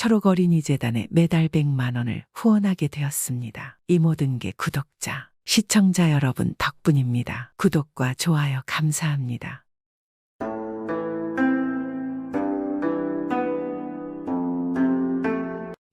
초록어린이재단에 매달 100만 원을 후원하게 되었습니다. 이 모든 게 구독자, 시청자 여러분 덕분입니다. 구독과 좋아요 감사합니다.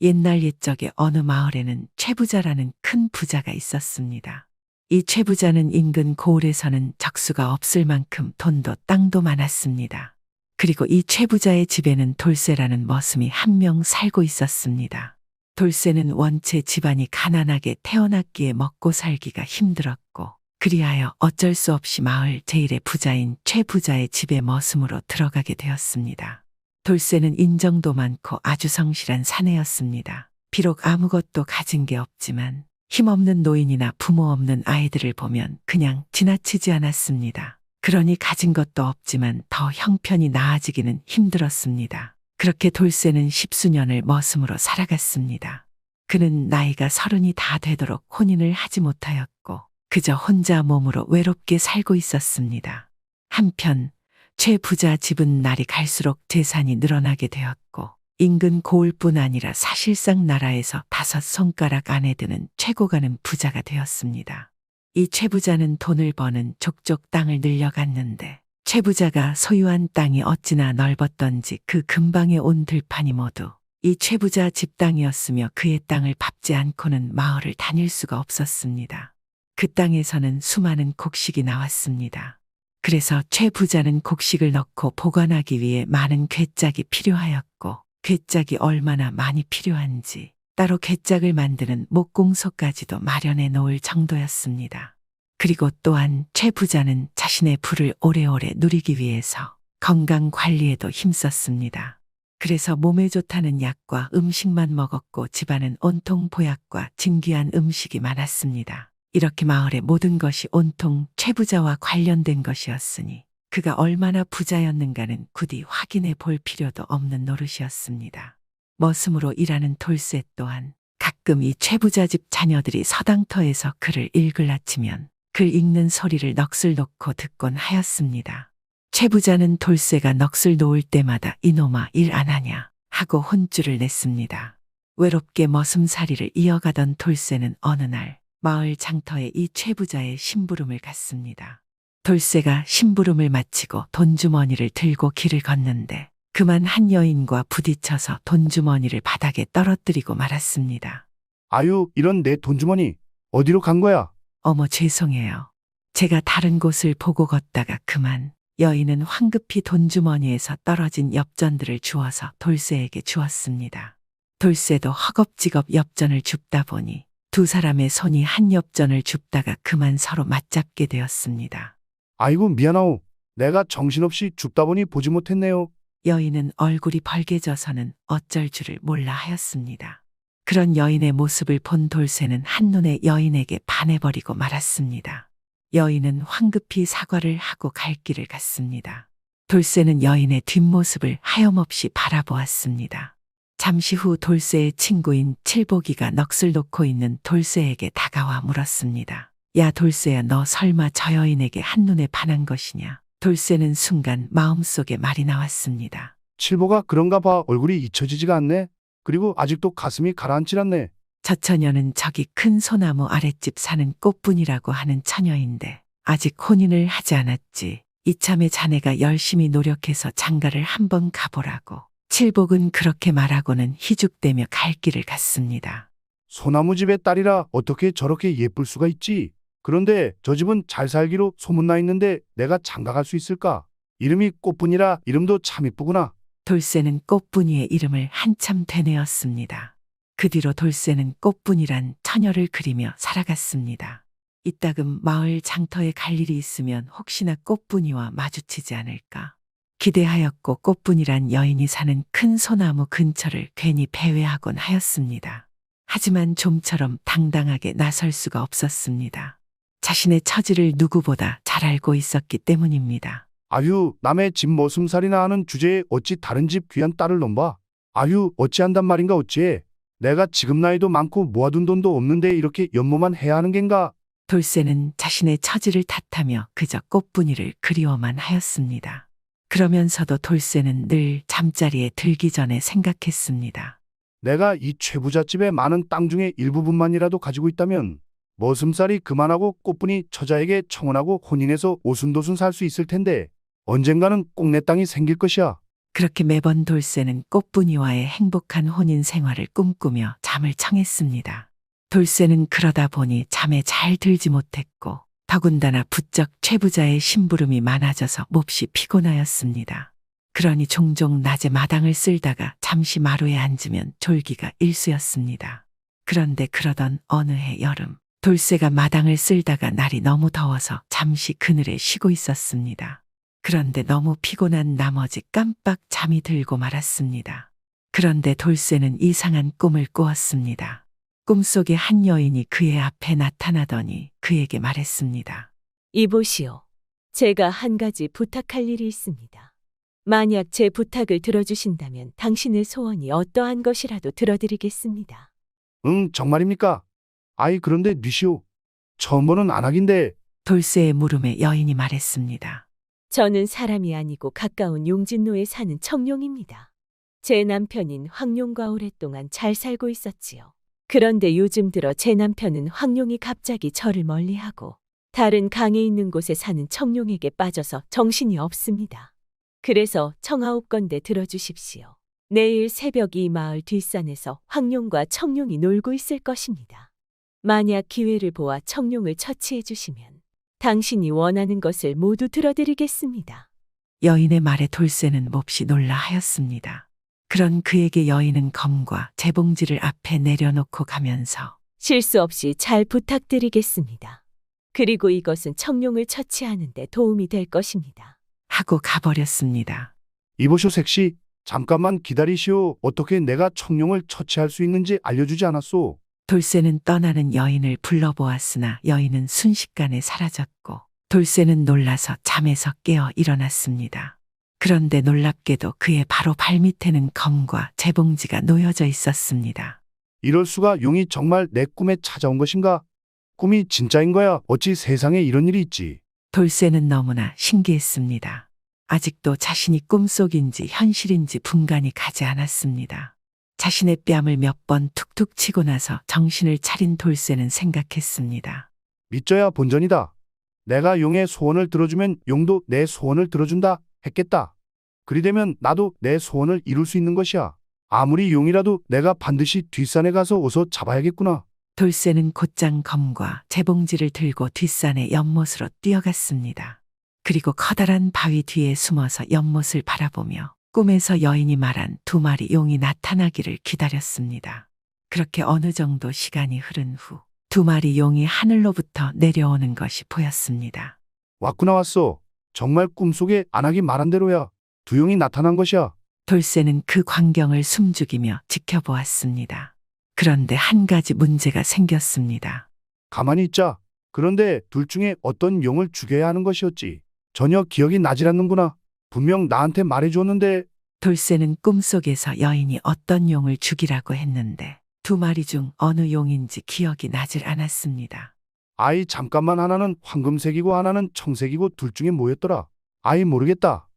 옛날 옛적에 어느 마을에는 최부자라는 큰 부자가 있었습니다. 이 최부자는 인근 고을에서는 적수가 없을 만큼 돈도 땅도 많았습니다. 그리고 이 최부자의 집에는 돌쇠라는 머슴이 한 명 살고 있었습니다. 돌쇠는 원체 집안이 가난하게 태어났기에 먹고 살기가 힘들었고, 그리하여 어쩔 수 없이 마을 제일의 부자인 최부자의 집에 머슴으로 들어가게 되었습니다. 돌쇠는 인정도 많고 아주 성실한 사내였습니다. 비록 아무것도 가진 게 없지만 힘없는 노인이나 부모 없는 아이들을 보면 그냥 지나치지 않았습니다. 그러니 가진 것도 없지만 더 형편이 나아지기는 힘들었습니다. 그렇게 돌쇠는 10수년을 머슴으로 살아갔습니다. 그는 나이가 30이 다 되도록 혼인을 하지 못하였고 그저 혼자 몸으로 외롭게 살고 있었습니다. 한편 최 부자 집은 날이 갈수록 재산이 늘어나게 되었고 인근 고을뿐 아니라 사실상 나라에서 5손가락 안에 드는 최고 가는 부자가 되었습니다. 이 최부자는 돈을 버는 족족 땅을 늘려갔는데 최부자가 소유한 땅이 어찌나 넓었던지 그 근방에 온 들판이 모두 이 최부자 집 땅이었으며 그의 땅을 밟지 않고는 마을을 다닐 수가 없었습니다. 그 땅에서는 수많은 곡식이 나왔습니다. 그래서 최부자는 곡식을 넣고 보관하기 위해 많은 괴짝이 필요하였고 괴짝이 얼마나 많이 필요한지 따로 괴짝을 만드는 목공소까지도 마련해 놓을 정도였습니다. 그리고 또한 최 부자는 자신의 부를 오래오래 누리기 위해서 건강 관리에도 힘썼습니다. 그래서 몸에 좋다는 약과 음식만 먹었고 집안은 온통 보약과 진귀한 음식이 많았습니다. 이렇게 마을의 모든 것이 온통 최 부자와 관련된 것이었으니 그가 얼마나 부자였는가는 굳이 확인해 볼 필요도 없는 노릇이었습니다. 머슴으로 일하는 돌쇠 또한 가끔 이 최부자 집 자녀들이 서당터에서 글을 읽을라치면 글 읽는 소리를 넋을 놓고 듣곤 하였습니다. 최부자는 돌쇠가 넋을 놓을 때마다 이놈아 일 안 하냐 하고 혼쭐을 냈습니다. 외롭게 머슴살이를 이어가던 돌쇠는 어느 날 마을 장터에 이 최부자의 심부름을 갔습니다. 돌쇠가 심부름을 마치고 돈주머니를 들고 길을 걷는데 그만 한 여인과 부딪혀서 돈주머니를 바닥에 떨어뜨리고 말았습니다. 아유, 이런 내 돈주머니 어디로 간 거야? 어머 죄송해요. 제가 다른 곳을 보고 걷다가 그만. 여인은 황급히 돈주머니에서 떨어진 엽전들을 주워서 돌쇠에게 주었습니다. 돌쇠도 허겁지겁 엽전을 줍다 보니 두 사람의 손이 한 엽전을 줍다가 그만 서로 맞잡게 되었습니다. 아이고 미안하오. 내가 정신없이 줍다 보니 보지 못했네요. 여인은 얼굴이 벌개져서는 어쩔 줄을 몰라 하였습니다. 그런 여인의 모습을 본 돌쇠는 한눈에 여인에게 반해버리고 말았습니다. 여인은 황급히 사과를 하고 갈 길을 갔습니다. 돌쇠는 여인의 뒷모습을 하염없이 바라보았습니다. 잠시 후 돌쇠의 친구인 칠보기가 넋을 놓고 있는 돌쇠에게 다가와 물었습니다. 야 돌쇠야, 너 설마 저 여인에게 한눈에 반한 것이냐? 돌쇠는 순간 마음속에 말이 나왔습니다. 칠보가 그런가 봐. 얼굴이 잊혀지지가 않네. 그리고 아직도 가슴이 가라앉질 않네. 저 처녀는 저기 큰 소나무 아랫집 사는 꽃분이라고 하는 처녀인데 아직 혼인을 하지 않았지. 이참에 자네가 열심히 노력해서 장가를 한번 가보라고. 칠복은 그렇게 말하고는 희죽대며 갈 길을 갔습니다. 소나무집의 딸이라 어떻게 저렇게 예쁠 수가 있지? 그런데 저 집은 잘 살기로 소문나 있는데 내가 장가갈 수 있을까? 이름이 꽃분이라 이름도 참 이쁘구나. 돌쇠는 꽃분이의 이름을 한참 되뇌었습니다. 그 뒤로 돌쇠는 꽃분이란 처녀를 그리며 살아갔습니다. 이따금 마을 장터에 갈 일이 있으면 혹시나 꽃분이와 마주치지 않을까 기대하였고 꽃분이란 여인이 사는 큰 소나무 근처를 괜히 배회하곤 하였습니다. 하지만 좀처럼 당당하게 나설 수가 없었습니다. 자신의 처지를 누구보다 잘 알고 있었기 때문입니다. 아유, 남의 집 머슴살이나 하는 주제에 어찌 다른 집 귀한 딸을 넘봐? 아유, 어찌한단 말인가 어찌해? 내가 지금 나이도 많고 모아둔 돈도 없는데 이렇게 연모만 해야 하는 겐가? 돌쇠는 자신의 처지를 탓하며 그저 꽃분이를 그리워만 하였습니다. 그러면서도 돌쇠는 늘 잠자리에 들기 전에 생각했습니다. 내가 이 최부잣집의 많은 땅 중에 일부분만이라도 가지고 있다면 머슴살이 그만하고 꽃분이 처자에게 청혼하고 혼인해서 오순도순 살 수 있을 텐데 언젠가는 꼭 내 땅이 생길 것이야. 그렇게 매번 돌쇠는 꽃분이와의 행복한 혼인 생활을 꿈꾸며 잠을 청했습니다. 돌쇠는 그러다 보니 잠에 잘 들지 못했고 더군다나 부쩍 최부자의 심부름이 많아져서 몹시 피곤하였습니다. 그러니 종종 낮에 마당을 쓸다가 잠시 마루에 앉으면 졸기가 일쑤였습니다. 그런데 그러던 어느 해 여름, 돌쇠가 마당을 쓸다가 날이 너무 더워서 잠시 그늘에 쉬고 있었습니다. 그런데 너무 피곤한 나머지 깜빡 잠이 들고 말았습니다. 그런데 돌쇠는 이상한 꿈을 꾸었습니다. 꿈속에 한 여인이 그의 앞에 나타나더니 그에게 말했습니다. 이보시오. 제가 한 가지 부탁할 일이 있습니다. 만약 제 부탁을 들어주신다면 당신의 소원이 어떠한 것이라도 들어드리겠습니다. 응, 정말입니까? 아이, 그런데 뉘시오. 처음 보는 안악인데. 돌쇠의 물음에 여인이 말했습니다. 저는 사람이 아니고 가까운 용진로에 사는 청룡입니다. 제 남편인 황룡과 오랫동안 잘 살고 있었지요. 그런데 요즘 들어 제 남편은 황룡이 갑자기 저를 멀리하고 다른 강에 있는 곳에 사는 청룡에게 빠져서 정신이 없습니다. 그래서 청하옵건대 들어주십시오. 내일 새벽 이 마을 뒷산에서 황룡과 청룡이 놀고 있을 것입니다. 만약 기회를 보아 청룡을 처치해 주시면 당신이 원하는 것을 모두 들어드리겠습니다. 여인의 말에 돌쇠는 몹시 놀라 하였습니다. 그런 그에게 여인은 검과 재봉지를 앞에 내려놓고 가면서 실수 없이 잘 부탁드리겠습니다. 그리고 이것은 청룡을 처치하는 데 도움이 될 것입니다. 하고 가버렸습니다. 이보쇼 색시, 잠깐만 기다리시오. 어떻게 내가 청룡을 처치할 수 있는지 알려주지 않았소? 돌쇠는 떠나는 여인을 불러보았으나 여인은 순식간에 사라졌고 돌쇠는 놀라서 잠에서 깨어 일어났습니다. 그런데 놀랍게도 그의 바로 발밑에는 검과 재봉지가 놓여져 있었습니다. 이럴 수가, 용이 정말 내 꿈에 찾아온 것인가? 꿈이 진짜인 거야? 어찌 세상에 이런 일이 있지? 돌쇠는 너무나 신기했습니다. 아직도 자신이 꿈속인지 현실인지 분간이 가지 않았습니다. 자신의 뺨을 몇 번 툭툭 치고 나서 정신을 차린 돌쇠는 생각했습니다. 믿져야 본전이다. 내가 용의 소원을 들어주면 용도 내 소원을 들어준다 했겠다. 그리되면 나도 내 소원을 이룰 수 있는 것이야. 아무리 용이라도 내가 반드시 뒷산에 가서 어서 잡아야겠구나. 돌쇠는 곧장 검과 재봉지를 들고 뒷산의 연못으로 뛰어갔습니다. 그리고 커다란 바위 뒤에 숨어서 연못을 바라보며 꿈에서 여인이 말한 2마리 용이 나타나기를 기다렸습니다. 그렇게 어느 정도 시간이 흐른 후 2마리 용이 하늘로부터 내려오는 것이 보였습니다. 왔구나 왔어. 정말 꿈속에 안하기 말한 대로야. 2용이 나타난 것이야. 돌쇠는 그 광경을 숨죽이며 지켜보았습니다. 그런데 한 가지 문제가 생겼습니다. 가만히 있자. 그런데 둘 중에 어떤 용을 죽여야 하는 것이었지? 전혀 기억이 나질 않는구나. 분명 나한테 말해주었는데. 돌쇠는 꿈속에서 여인이 어떤 용을 죽이라고 했는데 2마리 중 어느 용인지 기억이 나질 않았습니다. 아이, 잠깐만, 하나는 황금색이고 하나는 청색이고 둘 중에 뭐였더라? 아이, 모르겠다.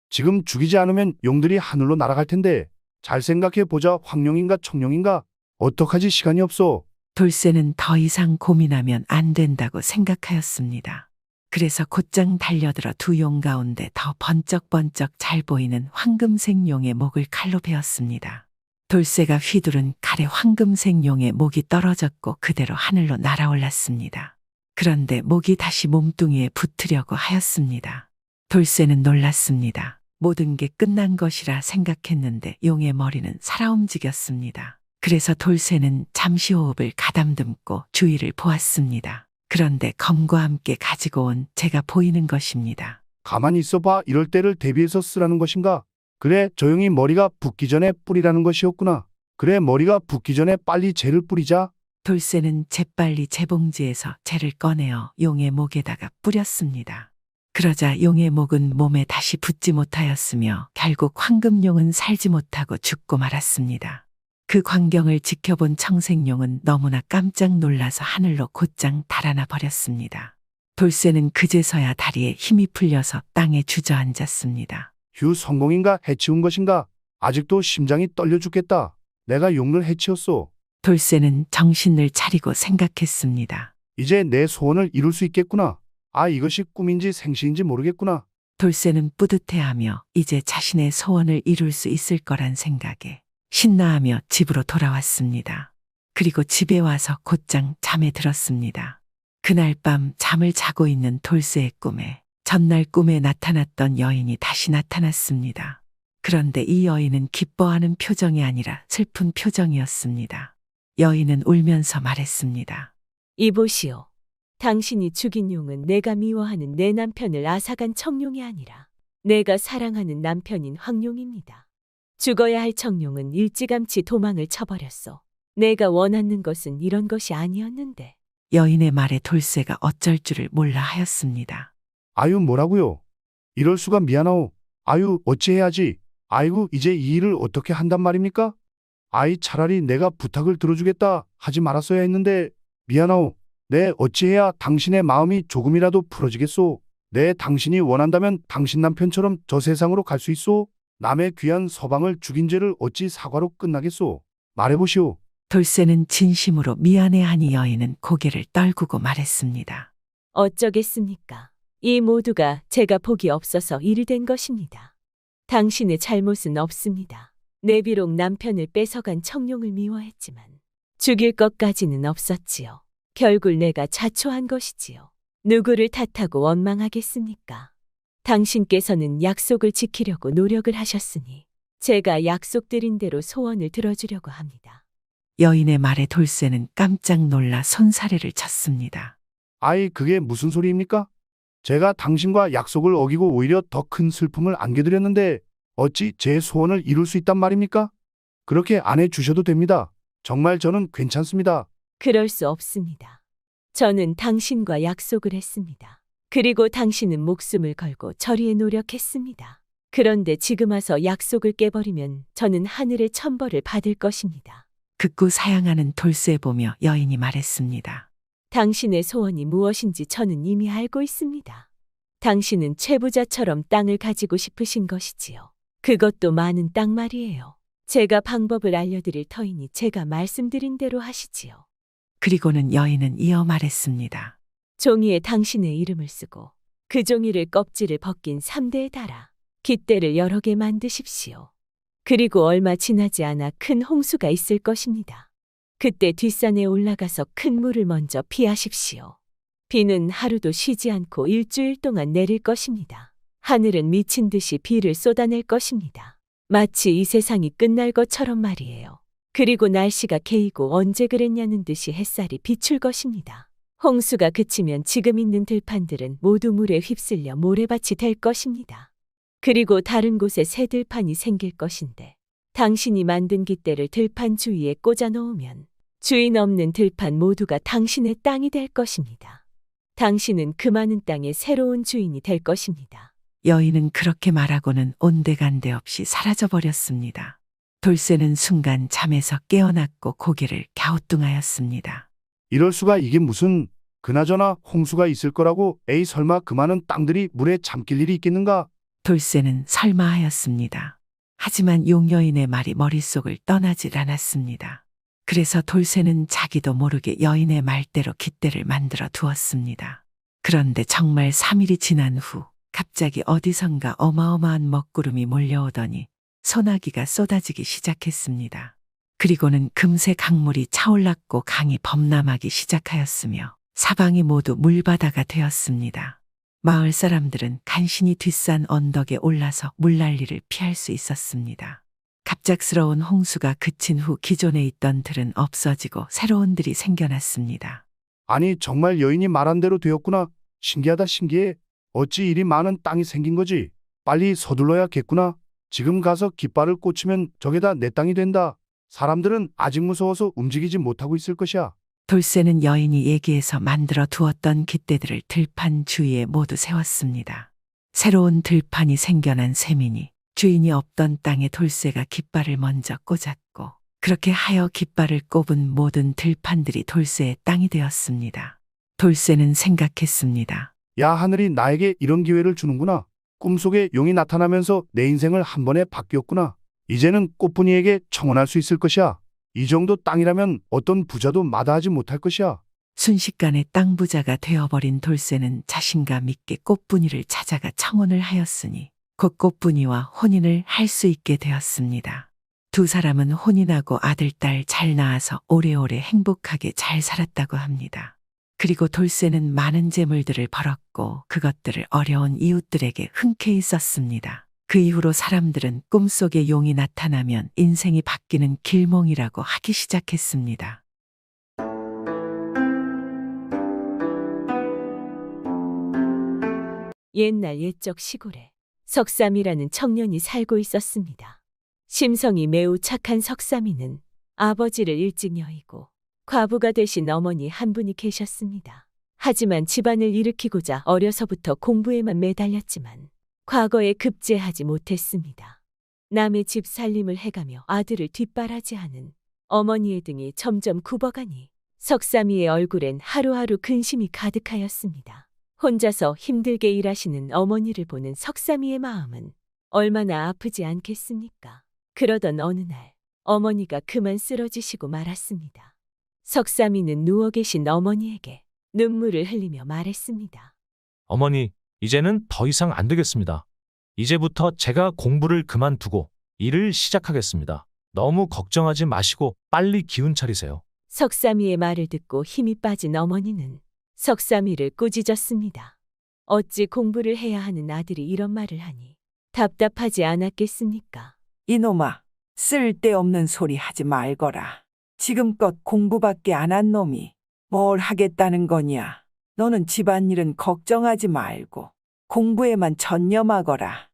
지금 죽이지 않으면 용들이 하늘로 날아갈 텐데. 잘 생각해 보자. 황룡인가 청룡인가? 어떡하지, 시간이 없어. 돌쇠는 더 이상 고민하면 안 된다고 생각하였습니다. 그래서 곧장 달려들어 2용 가운데 더 번쩍번쩍 잘 보이는 황금색 용의 목을 칼로 베었습니다. 돌쇠가 휘두른 칼에 황금색 용의 목이 떨어졌고 그대로 하늘로 날아올랐습니다. 그런데 목이 다시 몸뚱이에 붙으려고 하였습니다. 돌쇠는 놀랐습니다. 모든 게 끝난 것이라 생각했는데 용의 머리는 살아 움직였습니다. 그래서 돌쇠는 잠시 호흡을 가다듬고 주위를 보았습니다. 그런데 검과 함께 가지고 온 재가 보이는 것입니다. 가만히 있어봐. 이럴 때를 대비해서 쓰라는 것인가? 그래, 조용히 머리가 붓기 전에 뿌리라는 것이었구나. 그래, 머리가 붓기 전에 빨리 재를 뿌리자. 돌쇠는 재빨리 재봉지에서 재를 꺼내어 용의 목에다가 뿌렸습니다. 그러자 용의 목은 몸에 다시 붙지 못하였으며 결국 황금용은 살지 못하고 죽고 말았습니다. 그 광경을 지켜본 청색용은 너무나 깜짝 놀라서 하늘로 곧장 달아나 버렸습니다. 돌쇠는 그제서야 다리에 힘이 풀려서 땅에 주저앉았습니다. 휴, 성공인가 해치운 것인가? 아직도 심장이 떨려 죽겠다. 내가 용을 해치웠소. 돌쇠는 정신을 차리고 생각했습니다. 이제 내 소원을 이룰 수 있겠구나. 아, 이것이 꿈인지 생시인지 모르겠구나. 돌쇠는 뿌듯해하며 이제 자신의 소원을 이룰 수 있을 거란 생각에 신나하며 집으로 돌아왔습니다. 그리고 집에 와서 곧장 잠에 들었습니다. 그날 밤 잠을 자고 있는 돌쇠의 꿈에 전날 꿈에 나타났던 여인이 다시 나타났습니다. 그런데 이 여인은 기뻐하는 표정이 아니라 슬픈 표정이었습니다. 여인은 울면서 말했습니다. 이보시오. 당신이 죽인 용은 내가 미워하는 내 남편을 앗아간 청룡이 아니라 내가 사랑하는 남편인 황룡입니다. 죽어야 할 청룡은 일찌감치 도망을 쳐버렸소. 내가 원하는 것은 이런 것이 아니었는데. 여인의 말에 돌쇠가 어쩔 줄을 몰라 하였습니다. 아유, 뭐라고요? 이럴 수가 미안하오. 아유, 어찌해야지. 아이고, 이제 이 일을 어떻게 한단 말입니까? 아이, 차라리 내가 부탁을 들어주겠다 하지 말았어야 했는데 미안하오. 네, 어찌해야 당신의 마음이 조금이라도 풀어지겠소? 네, 당신이 원한다면 당신 남편처럼 저 세상으로 갈 수 있소? 남의 귀한 서방을 죽인 죄를 어찌 사과로 끝나겠소? 말해보시오. 돌쇠는 진심으로 미안해하니 여인은 고개를 떨구고 말했습니다. 어쩌겠습니까? 이 모두가 제가 복이 없어서 일이 된 것입니다. 당신의 잘못은 없습니다. 내 비록 남편을 뺏어간 청룡을 미워했지만 죽일 것까지는 없었지요. 결국 내가 자초한 것이지요. 누구를 탓하고 원망하겠습니까? 당신께서는 약속을 지키려고 노력을 하셨으니 제가 약속드린 대로 소원을 들어주려고 합니다. 여인의 말에 돌쇠는 깜짝 놀라 손사래를 쳤습니다. 아이, 그게 무슨 소리입니까? 제가 당신과 약속을 어기고 오히려 더 큰 슬픔을 안겨드렸는데 어찌 제 소원을 이룰 수 있단 말입니까? 그렇게 안 해주셔도 됩니다. 정말 저는 괜찮습니다. 그럴 수 없습니다. 저는 당신과 약속을 했습니다. 그리고 당신은 목숨을 걸고 처리에 노력했습니다. 그런데 지금 와서 약속을 깨버리면 저는 하늘의 천벌을 받을 것입니다. 극구 사양하는 돌쇠 보며 여인이 말했습니다. 당신의 소원이 무엇인지 저는 이미 알고 있습니다. 당신은 최부자처럼 땅을 가지고 싶으신 것이지요. 그것도 많은 땅 말이에요. 제가 방법을 알려드릴 터이니 제가 말씀드린 대로 하시지요. 그리고는 여인은 이어 말했습니다. 종이에 당신의 이름을 쓰고 그 종이를 껍질을 벗긴 3대에 달아 깃대를 여러 개 만드십시오. 그리고 얼마 지나지 않아 큰 홍수가 있을 것입니다. 그때 뒷산에 올라가서 큰 물을 먼저 피하십시오. 비는 하루도 쉬지 않고 일주일 동안 내릴 것입니다. 하늘은 미친 듯이 비를 쏟아낼 것입니다. 마치 이 세상이 끝날 것처럼 말이에요. 그리고 날씨가 개이고 언제 그랬냐는 듯이 햇살이 비출 것입니다. 홍수가 그치면 지금 있는 들판들은 모두 물에 휩쓸려 모래밭이 될 것입니다. 그리고 다른 곳에 새 들판이 생길 것인데 당신이 만든 깃대를 들판 주위에 꽂아 놓으면 주인 없는 들판 모두가 당신의 땅이 될 것입니다. 당신은 그 많은 땅의 새로운 주인이 될 것입니다. 여인은 그렇게 말하고는 온데간데 없이 사라져버렸습니다. 돌쇠는 순간 잠에서 깨어났고 고개를 갸우뚱하였습니다. 이럴 수가 이게 무슨 그나저나 홍수가 있을 거라고 에이 설마 그 많은 땅들이 물에 잠길 일이 있겠는가? 돌쇠는 설마 하였습니다. 하지만 용여인의 말이 머릿속을 떠나질 않았습니다. 그래서 돌쇠는 자기도 모르게 여인의 말대로 깃대를 만들어 두었습니다. 그런데 정말 3일이 지난 후 갑자기 어디선가 어마어마한 먹구름이 몰려오더니 소나기가 쏟아지기 시작했습니다. 그리고는 금세 강물이 차올랐고 강이 범람하기 시작하였으며 사방이 모두 물바다가 되었습니다. 마을 사람들은 간신히 뒷산 언덕에 올라서 물난리를 피할 수 있었습니다. 갑작스러운 홍수가 그친 후 기존에 있던 들은 없어지고 새로운 들이 생겨났습니다. 아니, 정말 여인이 말한 대로 되었구나. 신기하다, 신기해. 어찌 이리 많은 땅이 생긴 거지? 빨리 서둘러야겠구나. 지금 가서 깃발을 꽂히면 저게 다 내 땅이 된다. 사람들은 아직 무서워서 움직이지 못하고 있을 것이야. 돌쇠는 여인이 얘기해서 만들어 두었던 깃대들을 들판 주위에 모두 세웠습니다. 새로운 들판이 생겨난 셈이니 주인이 없던 땅에 돌쇠가 깃발을 먼저 꽂았고 그렇게 하여 깃발을 꼽은 모든 들판들이 돌쇠의 땅이 되었습니다. 돌쇠는 생각했습니다. 야, 하늘이 나에게 이런 기회를 주는구나. 꿈속에 용이 나타나면서 내 인생을 한 번에 바뀌었구나. 이제는 꽃분이에게 청혼할 수 있을 것이야. 이 정도 땅이라면 어떤 부자도 마다하지 못할 것이야. 순식간에 땅 부자가 되어버린 돌쇠는 자신감 있게 꽃분이를 찾아가 청혼을 하였으니 곧 꽃분이와 혼인을 할 수 있게 되었습니다. 두 사람은 혼인하고 아들, 딸 잘 낳아서 오래오래 행복하게 잘 살았다고 합니다. 그리고 돌쇠는 많은 재물들을 벌었고 그것들을 어려운 이웃들에게 흔쾌히 썼습니다. 그 이후로 사람들은 꿈속에 용이 나타나면 인생이 바뀌는 길몽이라고 하기 시작했습니다. 옛날 옛적 시골에 석삼이라는 청년이 살고 있었습니다. 심성이 매우 착한 석삼이는 아버지를 일찍 여의고 과부가 되신 어머니 한 분이 계셨습니다. 하지만 집안을 일으키고자 어려서부터 공부에만 매달렸지만 과거에 급제하지 못했습니다. 남의 집 살림을 해가며 아들을 뒷바라지하는 어머니의 등이 점점 굽어가니 석삼이의 얼굴엔 하루하루 근심이 가득하였습니다. 혼자서 힘들게 일하시는 어머니를 보는 석삼이의 마음은 얼마나 아프지 않겠습니까? 그러던 어느 날 어머니가 그만 쓰러지시고 말았습니다. 석삼이는 누워 계신 어머니에게 눈물을 흘리며 말했습니다. 어머니, 이제는 더 이상 안 되겠습니다. 이제부터 제가 공부를 그만두고 일을 시작하겠습니다. 너무 걱정하지 마시고 빨리 기운 차리세요. 석삼이의 말을 듣고 힘이 빠진 어머니는 석삼이를 꾸짖었습니다. 어찌 공부를 해야 하는 아들이 이런 말을 하니 답답하지 않았겠습니까? 이놈아, 쓸데없는 소리 하지 말거라. 지금껏 공부밖에 안 한 놈이 뭘 하겠다는 거냐. 너는 집안일은 걱정하지 말고 공부에만 전념하거라.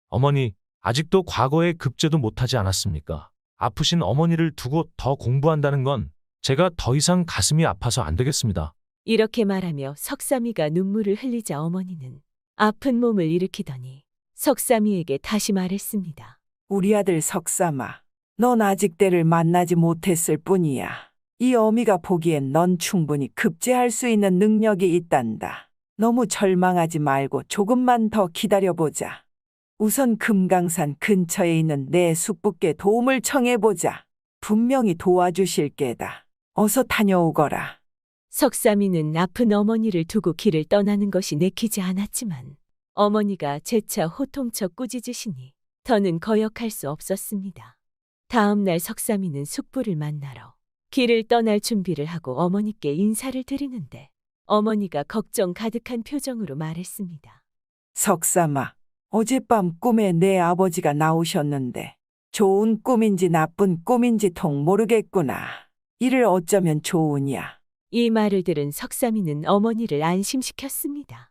어머니, 아직도 과거에 급제도 못하지 않았습니까? 아프신 어머니를 두고 더 공부한다는 건 제가 더 이상 가슴이 아파서 안 되겠습니다. 이렇게 말하며 석삼이가 눈물을 흘리자 어머니는 아픈 몸을 일으키더니 석삼이에게 다시 말했습니다. 우리 아들 석삼아, 넌 아직 때를 만나지 못했을 뿐이야. 이 어미가 보기엔 넌 충분히 급제할 수 있는 능력이 있단다. 너무 절망하지 말고 조금만 더 기다려보자. 우선 금강산 근처에 있는 내 숙부께 도움을 청해보자. 분명히 도와주실 게다. 어서 다녀오거라. 석삼이는 아픈 어머니를 두고 길을 떠나는 것이 내키지 않았지만 어머니가 재차 호통쳐 꾸짖으시니 더는 거역할 수 없었습니다. 다음 날 석삼이는 숙부를 만나러 길을 떠날 준비를 하고 어머니께 인사를 드리는데 어머니가 걱정 가득한 표정으로 말했습니다. 석삼아, 어젯밤 꿈에 내 아버지가 나오셨는데 좋은 꿈인지 나쁜 꿈인지 통 모르겠구나. 이를 어쩌면 좋으냐. 이 말을 들은 석삼이는 어머니를 안심시켰습니다.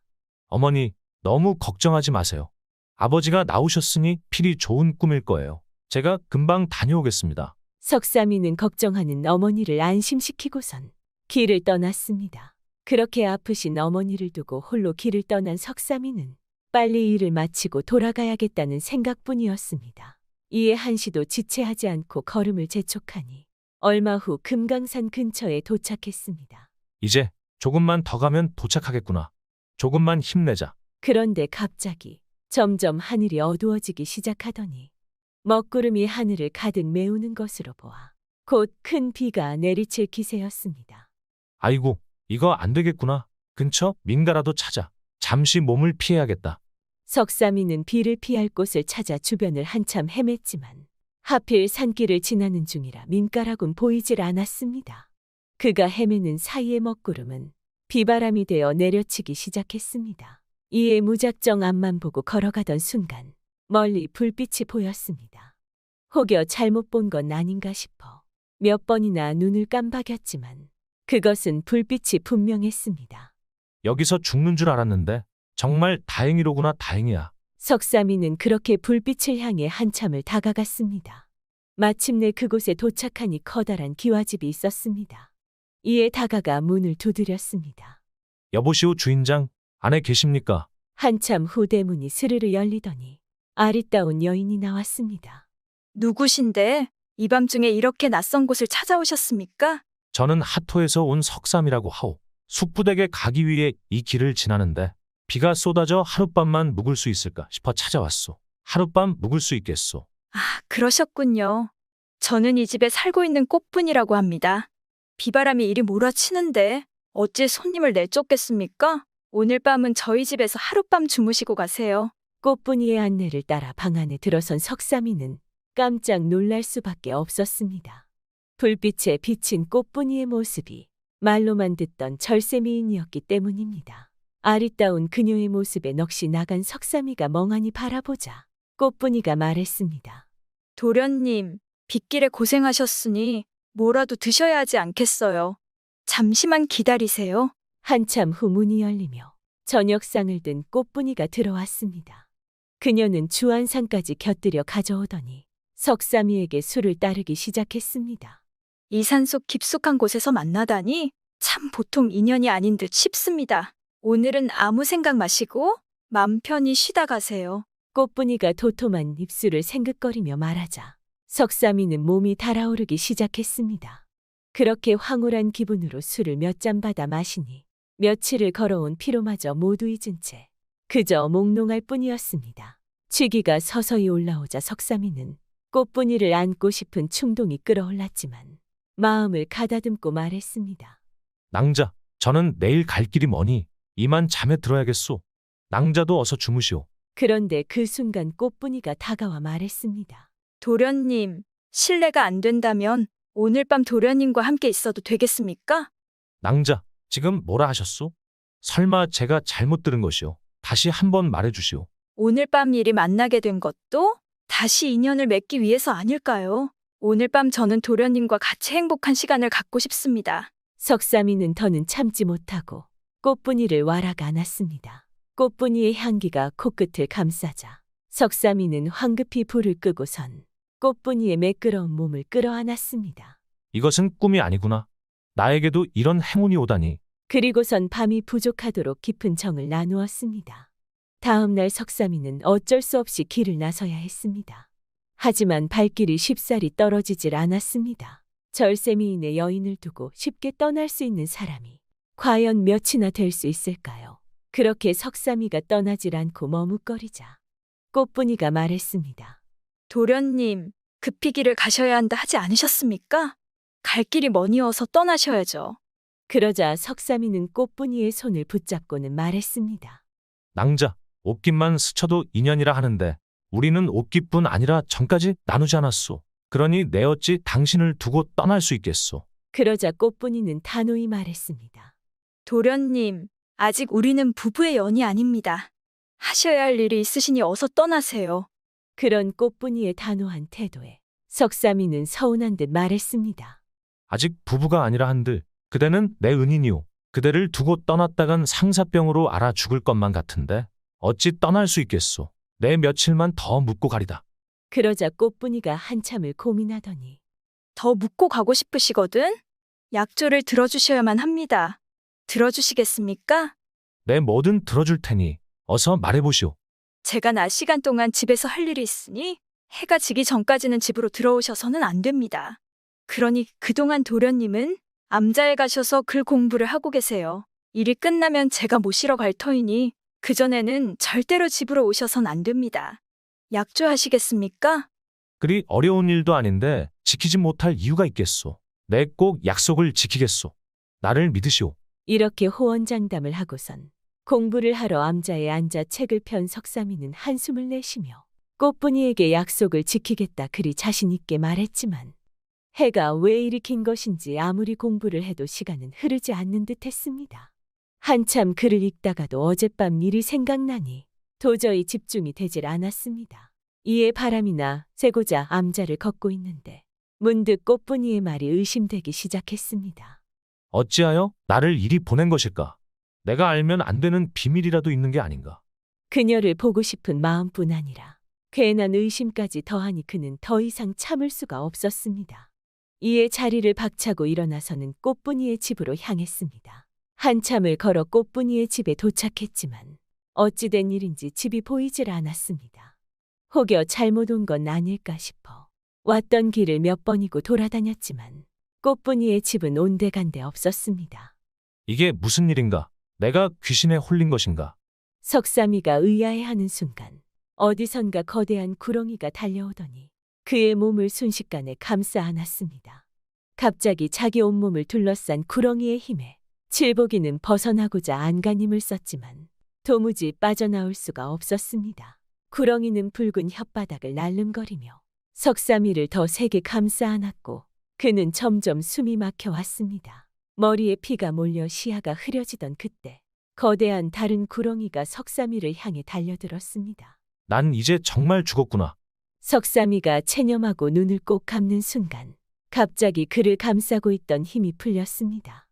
어머니, 너무 걱정하지 마세요. 아버지가 나오셨으니 필히 좋은 꿈일 거예요. 제가 금방 다녀오겠습니다. 석삼이는 걱정하는 어머니를 안심시키고선 길을 떠났습니다. 그렇게 아프신 어머니를 두고 홀로 길을 떠난 석삼이는 빨리 일을 마치고 돌아가야겠다는 생각뿐이었습니다. 이에 한시도 지체하지 않고 걸음을 재촉하니 얼마 후 금강산 근처에 도착했습니다. 이제 조금만 더 가면 도착하겠구나. 조금만 힘내자. 그런데 갑자기 점점 하늘이 어두워지기 시작하더니 먹구름이 하늘을 가득 메우는 것으로 보아 곧 큰 비가 내리칠 기세였습니다. 아이고, 이거 안 되겠구나. 근처 민가라도 찾아. 잠시 몸을 피해야겠다. 석삼이는 비를 피할 곳을 찾아 주변을 한참 헤맸지만 하필 산길을 지나는 중이라 민가라곤 보이질 않았습니다. 그가 헤매는 사이의 먹구름은 비바람이 되어 내려치기 시작했습니다. 이에 무작정 앞만 보고 걸어가던 순간 멀리 불빛이 보였습니다. 혹여 잘못 본 건 아닌가 싶어 몇 번이나 눈을 깜박였지만 그것은 불빛이 분명했습니다. 여기서 죽는 줄 알았는데 정말 다행이로구나. 다행이야. 석삼이는 그렇게 불빛을 향해 한참을 다가갔습니다. 마침내 그곳에 도착하니 커다란 기와집이 있었습니다. 이에 다가가 문을 두드렸습니다. 여보시오 주인장, 안에 계십니까? 한참 후 대문이 스르르 열리더니 아리따운 여인이 나왔습니다. 누구신데 이 밤중에 이렇게 낯선 곳을 찾아오셨습니까? 저는 하토에서 온 석삼이라고 하오. 숙부댁에 가기 위해 이 길을 지나는데 비가 쏟아져 하룻밤만 묵을 수 있을까 싶어 찾아왔소. 하룻밤 묵을 수 있겠소. 그러셨군요. 저는 이 집에 살고 있는 꽃분이라고 합니다. 비바람이 이리 몰아치는데 어찌 손님을 내쫓겠습니까? 오늘 밤은 저희 집에서 하룻밤 주무시고 가세요. 꽃분이의 안내를 따라 방 안에 들어선 석삼이는 깜짝 놀랄 수밖에 없었습니다. 불빛에 비친 꽃분이의 모습이 말로만 듣던 절세미인이었기 때문입니다. 아리따운 그녀의 모습에 넋이 나간 석삼이가 멍하니 바라보자 꽃분이가 말했습니다. 도련님, 빗길에 고생하셨으니 뭐라도 드셔야 하지 않겠어요. 잠시만 기다리세요. 한참 후 문이 열리며 저녁상을 든 꽃분이가 들어왔습니다. 그녀는 주안상까지 곁들여 가져오더니 석삼이에게 술을 따르기 시작했습니다. 이 산속 깊숙한 곳에서 만나다니 참 보통 인연이 아닌 듯 싶습니다. 오늘은 아무 생각 마시고 맘 편히 쉬다 가세요. 꽃분이가 도톰한 입술을 생긋거리며 말하자 석삼이는 몸이 달아오르기 시작했습니다. 그렇게 황홀한 기분으로 술을 몇 잔 받아 마시니 며칠을 걸어온 피로마저 모두 잊은 채 그저 몽롱할 뿐이었습니다. 취기가 서서히 올라오자 석삼이는 꽃분이를 안고 싶은 충동이 끌어올랐지만 마음을 가다듬고 말했습니다. 낭자, 저는 내일 갈 길이 머니 이만 잠에 들어야겠소. 낭자도 어서 주무시오. 그런데 그 순간 꽃분이가 다가와 말했습니다. 도련님, 실례가 안 된다면 오늘 밤 도련님과 함께 있어도 되겠습니까? 낭자, 지금 뭐라 하셨소? 설마 제가 잘못 들은 것이오. 다시 한번 말해주시오. 오늘 밤 일이 만나게 된 것도 다시 인연을 맺기 위해서 아닐까요? 오늘 밤 저는 도련님과 같이 행복한 시간을 갖고 싶습니다. 석삼이는 더는 참지 못하고 꽃분이를 와락 안았습니다. 꽃분이의 향기가 코끝을 감싸자 석삼이는 황급히 불을 끄고선 꽃분이의 매끄러운 몸을 끌어안았습니다. 이것은 꿈이 아니구나. 나에게도 이런 행운이 오다니. 그리고선 밤이 부족하도록 깊은 정을 나누었습니다. 다음 날 석삼이는 어쩔 수 없이 길을 나서야 했습니다. 하지만 발길이 쉽사리 떨어지질 않았습니다. 절세미인의 여인을 두고 쉽게 떠날 수 있는 사람이 과연 몇이나 될 수 있을까요? 그렇게 석삼이가 떠나질 않고 머뭇거리자 꽃분이가 말했습니다. 도련님, 급히 길을 가셔야 한다 하지 않으셨습니까? 갈 길이 머니어서 떠나셔야죠. 그러자 석삼이는 꽃분이의 손을 붙잡고는 말했습니다. 낭자, 옷깃만 스쳐도 인연이라 하는데 우리는 옷깃뿐 아니라 정까지 나누지 않았소. 그러니 내 어찌 당신을 두고 떠날 수 있겠소. 그러자 꽃분이는 단호히 말했습니다. 도련님, 아직 우리는 부부의 연이 아닙니다. 하셔야 할 일이 있으시니 어서 떠나세요. 그런 꽃분이의 단호한 태도에 석삼이는 서운한 듯 말했습니다. 아직 부부가 아니라 한들 그대는 내 은인이오. 그대를 두고 떠났다간 상사병으로 알아 죽을 것만 같은데 어찌 떠날 수 있겠소. 내 며칠만 더 묵고 가리다. 그러자 꽃분이가 한참을 고민하더니 더 묵고 가고 싶으시거든? 약조를 들어주셔야만 합니다. 들어주시겠습니까? 내 뭐든 들어줄 테니 어서 말해보시오. 제가 낮 시간 동안 집에서 할 일이 있으니 해가 지기 전까지는 집으로 들어오셔서는 안 됩니다. 그러니 그동안 도련님은 암자에 가셔서 글 공부를 하고 계세요. 일이 끝나면 제가 모시러 갈 터이니 그전에는 절대로 집으로 오셔선 안 됩니다. 약조하시겠습니까? 그리 어려운 일도 아닌데 지키지 못할 이유가 있겠소. 내 꼭 약속을 지키겠소. 나를 믿으시오. 이렇게 호언장담을 하고선 공부를 하러 암자에 앉아 책을 편 석삼이는 한숨을 내쉬며 꽃분이에게 약속을 지키겠다 그리 자신 있게 말했지만 해가 왜 이리 긴 것인지 아무리 공부를 해도 시간은 흐르지 않는 듯 했습니다. 한참 글을 읽다가도 어젯밤 일이 생각나니 도저히 집중이 되질 않았습니다. 이에 바람이나 쐬고자 암자를 걷고 있는데 문득 꽃분이의 말이 의심되기 시작했습니다. 어찌하여 나를 이리 보낸 것일까? 내가 알면 안 되는 비밀이라도 있는 게 아닌가? 그녀를 보고 싶은 마음뿐 아니라 괜한 의심까지 더하니 그는 더 이상 참을 수가 없었습니다. 이에 자리를 박차고 일어나서는 꽃분이의 집으로 향했습니다. 한참을 걸어 꽃분이의 집에 도착했지만 어찌된 일인지 집이 보이질 않았습니다. 혹여 잘못 온 건 아닐까 싶어 왔던 길을 몇 번이고 돌아다녔지만 꽃분이의 집은 온데간데 없었습니다. 이게 무슨 일인가? 내가 귀신에 홀린 것인가? 석삼이가 의아해하는 순간 어디선가 거대한 구렁이가 달려오더니 그의 몸을 순식간에 감싸 안았습니다. 갑자기 자기 온몸을 둘러싼 구렁이의 힘에 칠복이는 벗어나고자 안간힘을 썼지만 도무지 빠져나올 수가 없었습니다. 구렁이는 붉은 혓바닥을 날름거리며 석삼이를 더 세게 감싸 안았고 그는 점점 숨이 막혀왔습니다. 머리에 피가 몰려 시야가 흐려지던 그때 거대한 다른 구렁이가 석삼이를 향해 달려들었습니다. 난 이제 정말 죽었구나. 석삼이가 체념하고 눈을 꼭 감는 순간 갑자기 그를 감싸고 있던 힘이 풀렸습니다.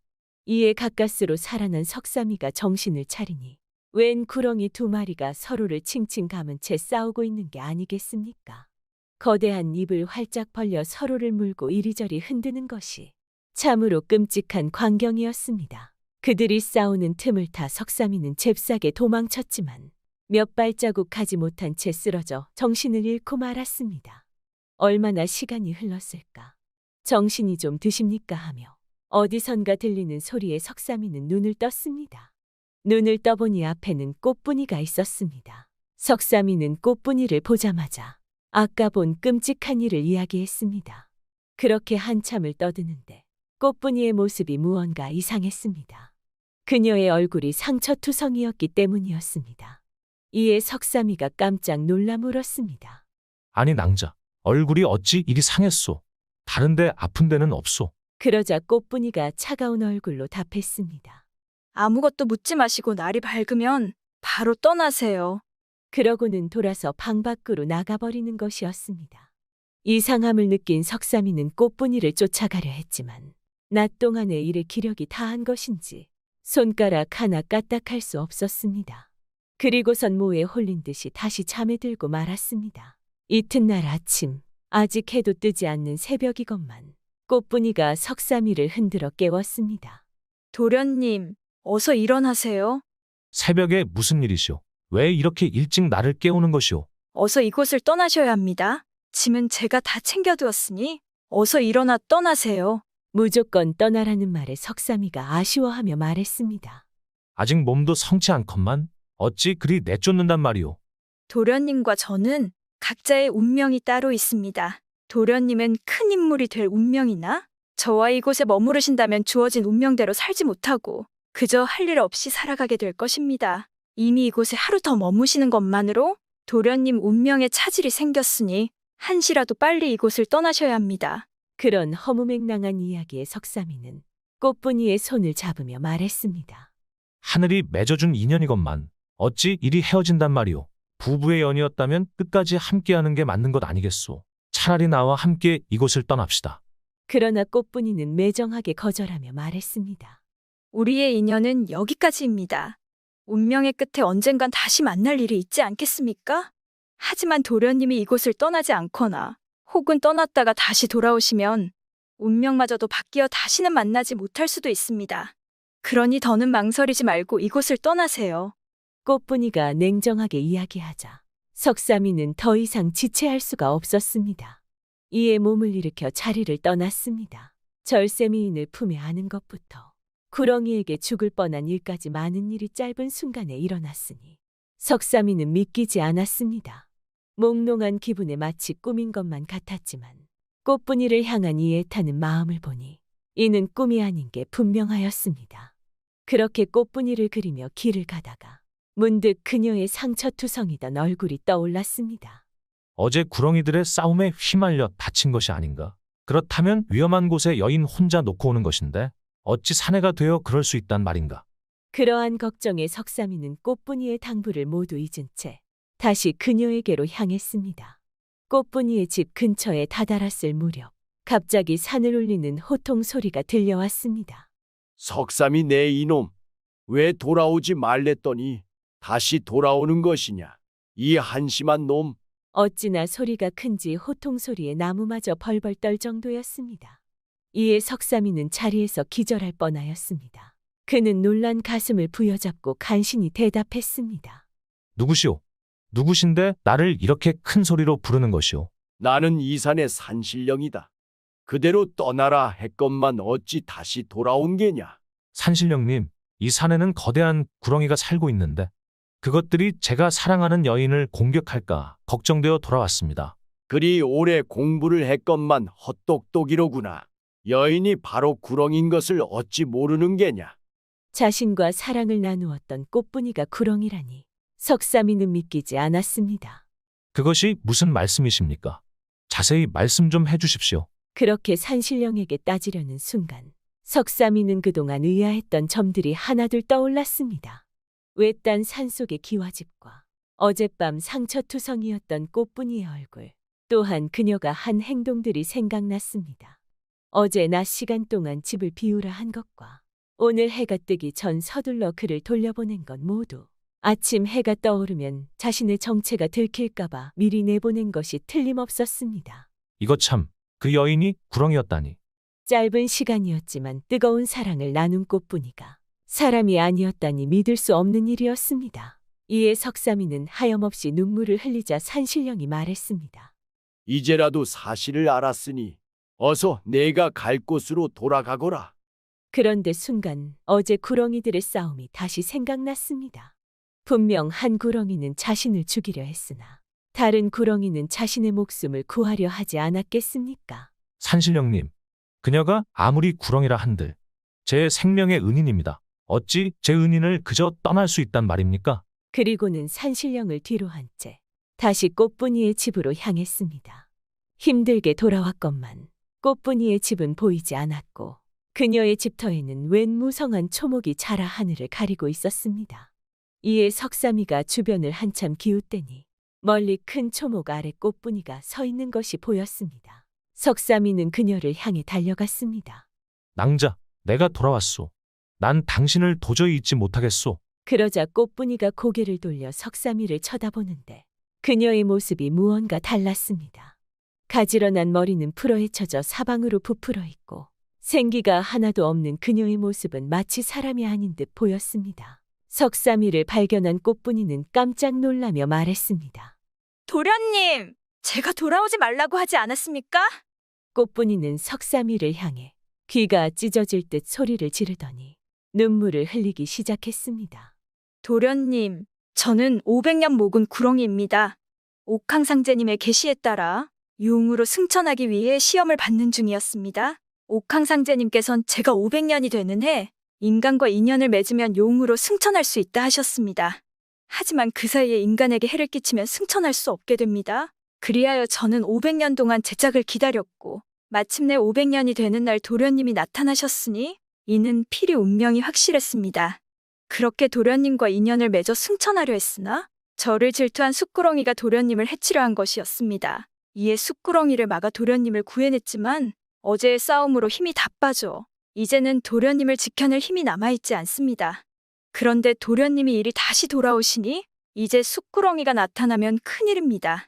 이에 가까스로 살아난 석삼이가 정신을 차리니 웬 구렁이 두 마리가 서로를 칭칭 감은 채 싸우고 있는 게 아니겠습니까? 거대한 입을 활짝 벌려 서로를 물고 이리저리 흔드는 것이 참으로 끔찍한 광경이었습니다. 그들이 싸우는 틈을 타 석삼이는 잽싸게 도망쳤지만 몇 발자국 가지 못한 채 쓰러져 정신을 잃고 말았습니다. 얼마나 시간이 흘렀을까? 정신이 좀 드십니까 하며 어디선가 들리는 소리에 석삼이는 눈을 떴습니다. 눈을 떠보니 앞에는 꽃분이가 있었습니다. 석삼이는 꽃분이를 보자마자 아까 본 끔찍한 일을 이야기했습니다. 그렇게 한참을 떠드는데 꽃분이의 모습이 무언가 이상했습니다. 그녀의 얼굴이 상처투성이었기 때문이었습니다. 이에 석삼이가 깜짝 놀라 물었습니다. 아니 낭자, 얼굴이 어찌 이리 상했소? 다른데 아픈 데는 없소? 그러자 꽃분이가 차가운 얼굴로 답했습니다. 아무것도 묻지 마시고 날이 밝으면 바로 떠나세요. 그러고는 돌아서 방 밖으로 나가버리는 것이었습니다. 이상함을 느낀 석삼이는 꽃분이를 쫓아가려 했지만 낮 동안의 일의 기력이 다한 것인지 손가락 하나 까딱할 수 없었습니다. 그리고선 모에 홀린 듯이 다시 잠에 들고 말았습니다. 이튿날 아침, 아직 해도 뜨지 않는 새벽이건만 꽃분이가 석삼이를 흔들어 깨웠습니다. 도련님, 어서 일어나세요. 새벽에 무슨 일이시오? 왜 이렇게 일찍 나를 깨우는 것이오? 어서 이곳을 떠나셔야 합니다. 짐은 제가 다 챙겨두었으니 어서 일어나 떠나세요. 무조건 떠나라는 말에 석삼이가 아쉬워하며 말했습니다. 아직 몸도 성치 않건만 어찌 그리 내쫓는단 말이오? 도련님과 저는 각자의 운명이 따로 있습니다. 도련님은 큰 인물이 될 운명이나 저와 이곳에 머무르신다면 주어진 운명대로 살지 못하고 그저 할 일 없이 살아가게 될 것입니다. 이미 이곳에 하루 더 머무시는 것만으로 도련님 운명에 차질이 생겼으니 한시라도 빨리 이곳을 떠나셔야 합니다. 그런 허무맹랑한 이야기에 석삼이는 꽃분이의 손을 잡으며 말했습니다. 하늘이 맺어준 인연이건만 어찌 이리 헤어진단 말이오? 부부의 연이었다면 끝까지 함께하는 게 맞는 것 아니겠소? 차라리 나와 함께 이곳을 떠납시다. 그러나 꽃분이는 매정하게 거절하며 말했습니다. 우리의 인연은 여기까지입니다. 운명의 끝에 언젠간 다시 만날 일이 있지 않겠습니까? 하지만 도련님이 이곳을 떠나지 않거나 혹은 떠났다가 다시 돌아오시면 운명마저도 바뀌어 다시는 만나지 못할 수도 있습니다. 그러니 더는 망설이지 말고 이곳을 떠나세요. 꽃분이가 냉정하게 이야기하자 석삼이는 더 이상 지체할 수가 없었습니다. 이에 몸을 일으켜 자리를 떠났습니다. 절세미인을 품에 안은 것부터 구렁이에게 죽을 뻔한 일까지 많은 일이 짧은 순간에 일어났으니 석삼이는 믿기지 않았습니다. 몽롱한 기분에 마치 꿈인 것만 같았지만 꽃분이를 향한 이 애타는 마음을 보니 이는 꿈이 아닌 게 분명하였습니다. 그렇게 꽃분이를 그리며 길을 가다가 문득 그녀의 상처투성이던 얼굴이 떠올랐습니다. 어제 구렁이들의 싸움에 휘말려 다친 것이 아닌가? 그렇다면 위험한 곳에 여인 혼자 놓고 오는 것인데 어찌 사내가 되어 그럴 수 있단 말인가? 그러한 걱정에 석삼이는 꽃분이의 당부를 모두 잊은 채 다시 그녀에게로 향했습니다. 꽃분이의 집 근처에 다다랐을 무렵 갑자기 산을 울리는 호통 소리가 들려왔습니다. 석삼이 내 이놈, 왜 돌아오지 말랬더니 다시 돌아오는 것이냐? 이 한심한 놈. 어찌나 소리가 큰지 호통 소리에 나무마저 벌벌 떨 정도였습니다. 이에 석삼이는 자리에서 기절할 뻔하였습니다. 그는 놀란 가슴을 부여잡고 간신히 대답했습니다. 누구시오? 누구신데 나를 이렇게 큰 소리로 부르는 것이오? 나는 이 산의 산신령이다. 그대로 떠나라 했건만 어찌 다시 돌아온 게냐? 산신령님, 이 산에는 거대한 구렁이가 살고 있는데 그것들이 제가 사랑하는 여인을 공격할까 걱정되어 돌아왔습니다. 그리 오래 공부를 했건만 헛똑똑이로구나. 여인이 바로 구렁인 것을 어찌 모르는 게냐. 자신과 사랑을 나누었던 꽃분이가 구렁이라니 석삼이는 믿기지 않았습니다. 그것이 무슨 말씀이십니까? 자세히 말씀 좀 해주십시오. 그렇게 산신령에게 따지려는 순간 석삼이는 그동안 의아했던 점들이 하나둘 떠올랐습니다. 외딴 산속의 기와집과 어젯밤 상처투성이었던 꽃분이의 얼굴, 또한 그녀가 한 행동들이 생각났습니다. 어제 낮 시간 동안 집을 비우라 한 것과 오늘 해가 뜨기 전 서둘러 그를 돌려보낸 것 모두 아침 해가 떠오르면 자신의 정체가 들킬까봐 미리 내보낸 것이 틀림없었습니다. 이거 참, 그 여인이 구렁이었다니. 짧은 시간이었지만 뜨거운 사랑을 나눈 꽃분이가 사람이 아니었다니 믿을 수 없는 일이었습니다. 이에 석삼이는 하염없이 눈물을 흘리자 산신령이 말했습니다. 이제라도 사실을 알았으니 어서 내가 갈 곳으로 돌아가거라. 그런데 순간 어제 구렁이들의 싸움이 다시 생각났습니다. 분명 한 구렁이는 자신을 죽이려 했으나 다른 구렁이는 자신의 목숨을 구하려 하지 않았겠습니까? 산신령님, 그녀가 아무리 구렁이라 한들 제 생명의 은인입니다. 어찌 제 은인을 그저 떠날 수 있단 말입니까? 그리고는 산신령을 뒤로 한 채 다시 꽃분이의 집으로 향했습니다. 힘들게 돌아왔건만 꽃분이의 집은 보이지 않았고 그녀의 집터에는 웬 무성한 초목이 자라 하늘을 가리고 있었습니다. 이에 석삼이가 주변을 한참 기웃대니 멀리 큰 초목 아래 꽃분이가 서 있는 것이 보였습니다. 석삼이는 그녀를 향해 달려갔습니다. 낭자, 내가 돌아왔소. 난 당신을 도저히 잊지 못하겠소. 그러자 꽃분이가 고개를 돌려 석삼이를 쳐다보는데 그녀의 모습이 무언가 달랐습니다. 가지런한 머리는 풀어헤쳐져 사방으로 부풀어 있고 생기가 하나도 없는 그녀의 모습은 마치 사람이 아닌 듯 보였습니다. 석삼이를 발견한 꽃분이는 깜짝 놀라며 말했습니다. 도련님, 제가 돌아오지 말라고 하지 않았습니까? 꽃분이는 석삼이를 향해 귀가 찢어질 듯 소리를 지르더니 눈물을 흘리기 시작했습니다. 도련님, 저는 500년 묵은 구렁이입니다. 옥황상제님의 계시에 따라 용으로 승천하기 위해 시험을 받는 중이었습니다. 옥황상제님께선 제가 500년이 되는 해 인간과 인연을 맺으면 용으로 승천할 수 있다 하셨습니다. 하지만 그 사이에 인간에게 해를 끼치면 승천할 수 없게 됩니다. 그리하여 저는 500년 동안 제 짝을 기다렸고 마침내 500년이 되는 날 도련님이 나타나셨으니 이는 필히 운명이 확실했습니다. 그렇게 도련님과 인연을 맺어 승천하려 했으나 저를 질투한 숫구렁이가 도련님을 해치려 한 것이었습니다. 이에 숫구렁이를 막아 도련님을 구해냈지만 어제의 싸움으로 힘이 다 빠져 이제는 도련님을 지켜낼 힘이 남아있지 않습니다. 그런데 도련님이 이리 다시 돌아오시니 이제 숫구렁이가 나타나면 큰일입니다.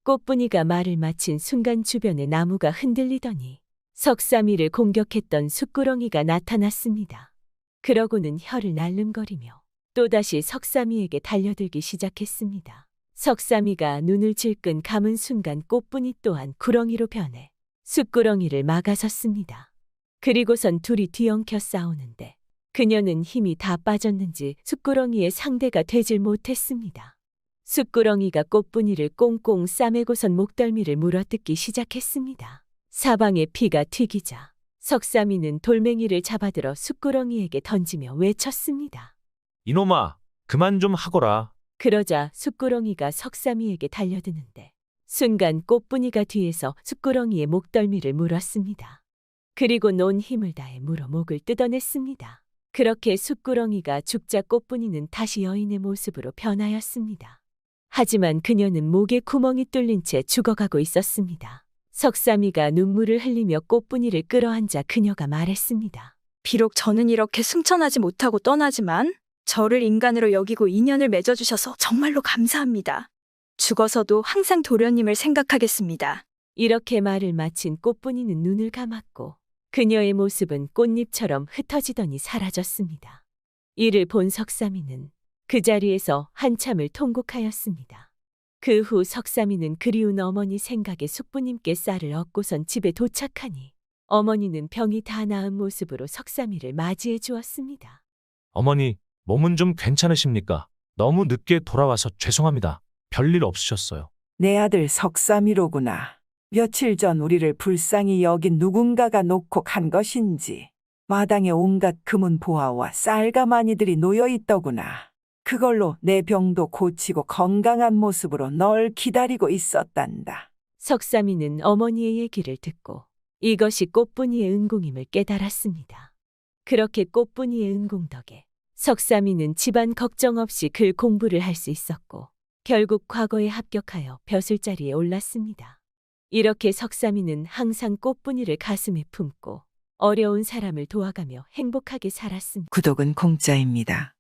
꽃분이가 말을 마친 순간 주변의 나무가 흔들리더니 석삼이를 공격했던 숫구렁이가 나타났습니다. 그러고는 혀를 날름거리며 또다시 석삼이에게 달려들기 시작했습니다. 석삼이가 눈을 질끈 감은 순간 꽃분이 또한 구렁이로 변해 숫구렁이를 막아섰습니다. 그리고선 둘이 뒤엉켜 싸우는데 그녀는 힘이 다 빠졌는지 숫구렁이의 상대가 되질 못했습니다. 숫구렁이가 꽃분이를 꽁꽁 싸매고선 목덜미를 물어뜯기 시작했습니다. 사방에 피가 튀기자 석삼이는 돌멩이를 잡아들어 숫구렁이에게 던지며 외쳤습니다. 이놈아, 그만 좀 하거라. 그러자 숫구렁이가 석삼이에게 달려드는데 순간 꽃분이가 뒤에서 숫구렁이의 목덜미를 물었습니다. 그리고 온 힘을 다해 물어 목을 뜯어냈습니다. 그렇게 숫구렁이가 죽자 꽃분이는 다시 여인의 모습으로 변하였습니다. 하지만 그녀는 목에 구멍이 뚫린 채 죽어가고 있었습니다. 석삼이가 눈물을 흘리며 꽃분이를 끌어안자 그녀가 말했습니다. 비록 저는 이렇게 승천하지 못하고 떠나지만 저를 인간으로 여기고 인연을 맺어주셔서 정말로 감사합니다. 죽어서도 항상 도련님을 생각하겠습니다. 이렇게 말을 마친 꽃분이는 눈을 감았고 그녀의 모습은 꽃잎처럼 흩어지더니 사라졌습니다. 이를 본 석삼이는 그 자리에서 한참을 통곡하였습니다. 그 후 석삼이는 그리운 어머니 생각에 숙부님께 쌀을 얻고선 집에 도착하니 어머니는 병이 다 나은 모습으로 석삼이를 맞이해 주었습니다. 어머니, 몸은 좀 괜찮으십니까? 너무 늦게 돌아와서 죄송합니다. 별일 없으셨어요. 내 아들 석삼이로구나. 며칠 전 우리를 불쌍히 여긴 누군가가 놓고 간 것인지 마당에 온갖 금은 보화와 쌀가마니들이 놓여 있더구나. 그걸로 내 병도 고치고 건강한 모습으로 널 기다리고 있었단다. 석삼이는 어머니의 얘기를 듣고 이것이 꽃분이의 은공임을 깨달았습니다. 그렇게 꽃분이의 은공 덕에 석삼이는 집안 걱정 없이 글 공부를 할 수 있었고 결국 과거에 합격하여 벼슬자리에 올랐습니다. 이렇게 석삼이는 항상 꽃분이를 가슴에 품고 어려운 사람을 도와가며 행복하게 살았습니다. 구독은 공짜입니다.